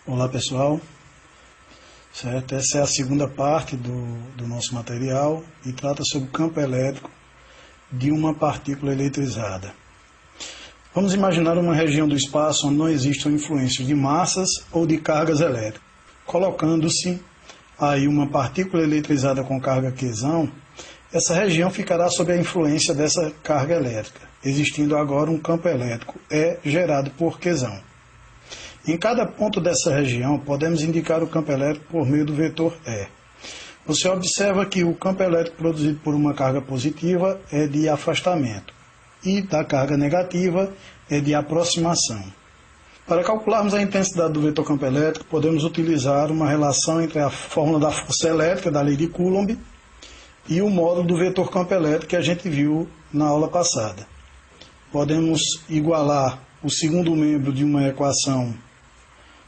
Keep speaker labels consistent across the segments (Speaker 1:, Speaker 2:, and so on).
Speaker 1: Olá pessoal, certo? Essa é a segunda parte do nosso material e trata sobre o campo elétrico de uma partícula eletrizada. Vamos imaginar uma região do espaço onde não existam influências de massas ou de cargas elétricas. Colocando-se aí uma partícula eletrizada com carga Qzão, essa região ficará sob a influência dessa carga elétrica, existindo agora um campo elétrico E gerado por Qzão. Em cada ponto dessa região, podemos indicar o campo elétrico por meio do vetor E. Você observa que o campo elétrico produzido por uma carga positiva é de afastamento e da carga negativa é de aproximação. Para calcularmos a intensidade do vetor campo elétrico, podemos utilizar uma relação entre a fórmula da força elétrica, da lei de Coulomb, e o módulo do vetor campo elétrico que a gente viu na aula passada. Podemos igualar o segundo membro de uma equação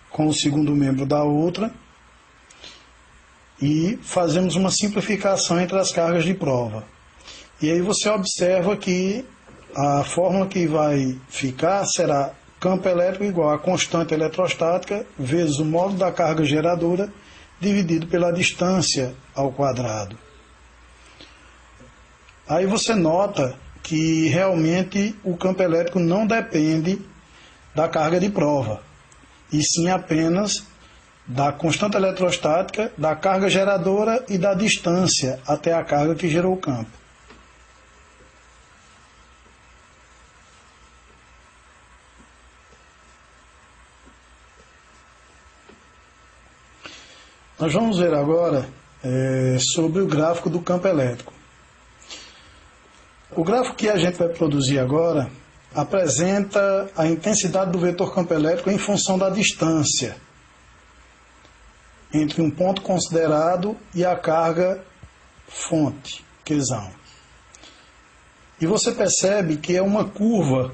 Speaker 1: com o segundo membro da outra e fazemos uma simplificação entre as cargas de prova. E aí você observa que a fórmula que vai ficar será campo elétrico igual a constante eletrostática vezes o módulo da carga geradora dividido pela distância ao quadrado. Aí você nota que realmente o campo elétrico não depende da carga de prova, e sim apenas da constante eletrostática, da carga geradora e da distância até a carga que gerou o campo. Nós vamos ver agora sobre o gráfico do campo elétrico. O gráfico que a gente vai produzir agora apresenta a intensidade do vetor campo elétrico em função da distância entre um ponto considerado e a carga fonte, Qzão. E você percebe que é uma curva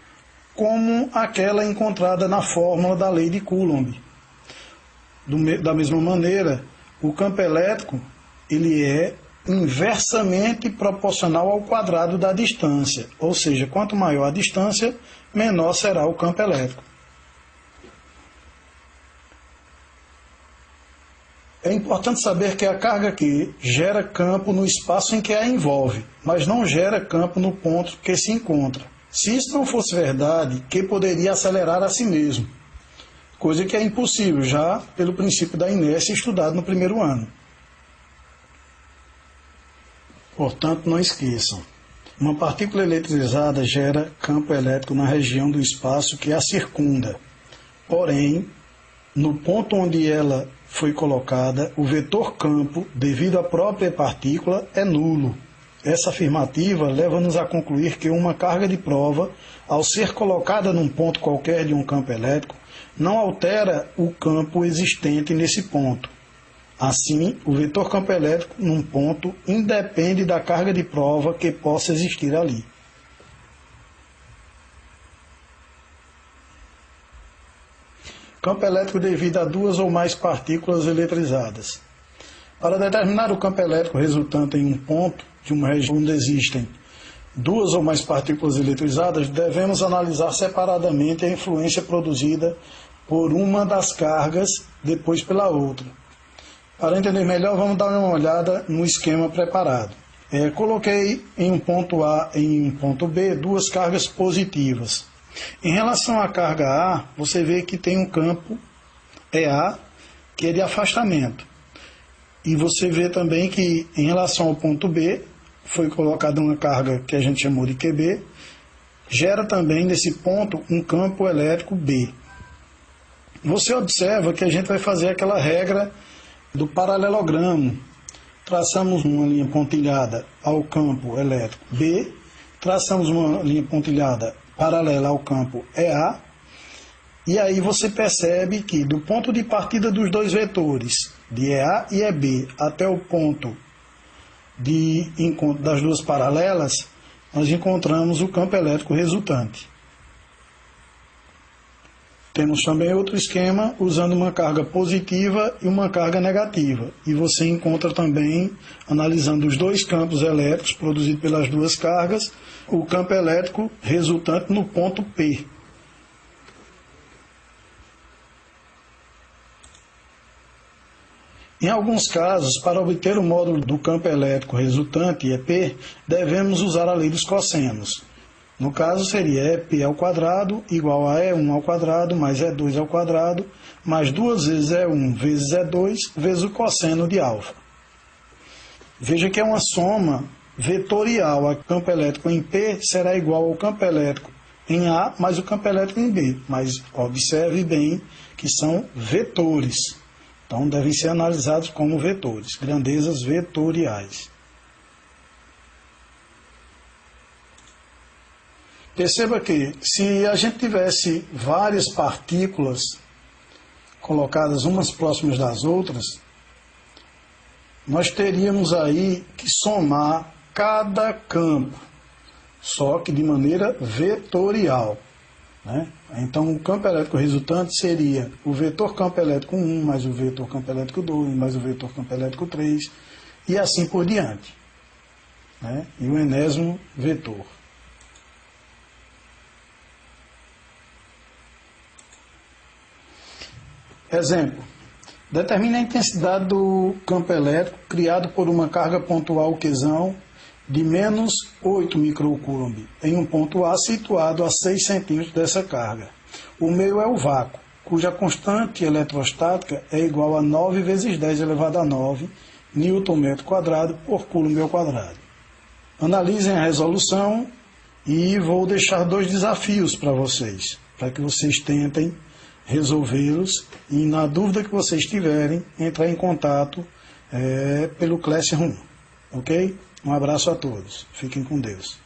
Speaker 1: como aquela encontrada na fórmula da lei de Coulomb. Da mesma maneira, o campo elétrico ele é inversamente proporcional ao quadrado da distância, ou seja, quanto maior a distância, menor será o campo elétrico. É importante saber que a carga Q gera campo no espaço em que a envolve, mas não gera campo no ponto que se encontra. Se isso não fosse verdade, Q poderia acelerar a si mesmo, coisa que é impossível já pelo princípio da inércia estudado no primeiro ano. Portanto, não esqueçam, uma partícula eletrizada gera campo elétrico na região do espaço que a circunda. Porém, no ponto onde ela foi colocada, o vetor campo, devido à própria partícula, é nulo. Essa afirmativa leva-nos a concluir que uma carga de prova, ao ser colocada num ponto qualquer de um campo elétrico, não altera o campo existente nesse ponto. Assim, o vetor campo elétrico num ponto independe da carga de prova que possa existir ali. Campo elétrico devido a duas ou mais partículas eletrizadas. Para determinar o campo elétrico resultante em um ponto de uma região onde existem duas ou mais partículas eletrizadas, devemos analisar separadamente a influência produzida por uma das cargas, depois pela outra. Para entender melhor, vamos dar uma olhada no esquema preparado. Coloquei em um ponto A e em um ponto B duas cargas positivas. Em relação à carga A, você vê que tem um campo EA, que é de afastamento. E você vê também que em relação ao ponto B, foi colocada uma carga que a gente chamou de QB, gera também nesse ponto um campo elétrico B. Você observa que a gente vai fazer aquela regra do paralelogramo. Traçamos uma linha pontilhada ao campo elétrico B, traçamos uma linha pontilhada paralela ao campo EA, e aí você percebe que do ponto de partida dos dois vetores, de EA e EB, até o ponto de encontro das duas paralelas, nós encontramos o campo elétrico resultante. Temos também outro esquema usando uma carga positiva e uma carga negativa. E você encontra também, analisando os dois campos elétricos produzidos pelas duas cargas, o campo elétrico resultante no ponto P. Em alguns casos, para obter o módulo do campo elétrico resultante, EP, devemos usar a lei dos cossenos. No caso, seria EP ao quadrado igual a E1 ao quadrado mais E2 ao quadrado, mais 2 vezes E1 vezes E2 vezes o cosseno de alfa. Veja que é uma soma vetorial. O campo elétrico em P será igual ao campo elétrico em A mais o campo elétrico em B. Mas observe bem que são vetores. Então, devem ser analisados como vetores, grandezas vetoriais. Perceba que, se a gente tivesse várias partículas colocadas umas próximas das outras, nós teríamos aí que somar cada campo, só que de maneira vetorial, né? Então, o campo elétrico resultante seria o vetor campo elétrico 1, mais o vetor campo elétrico 2, mais o vetor campo elétrico 3, e assim por diante, né? E o enésimo vetor. Exemplo. Determine a intensidade do campo elétrico criado por uma carga pontual Qzão de menos 8 microcoulomb em um ponto A situado a 6 centímetros dessa carga. O meio é o vácuo, cuja constante eletrostática é igual a 9 vezes 10 elevado a 9 Nm² por Coulomb ao quadrado. Analisem a resolução e vou deixar 2 desafios para vocês, para que vocês tentem resolvê-los e, na dúvida que vocês tiverem, entrar em contato pelo Classroom, ok? Um abraço a todos. Fiquem com Deus.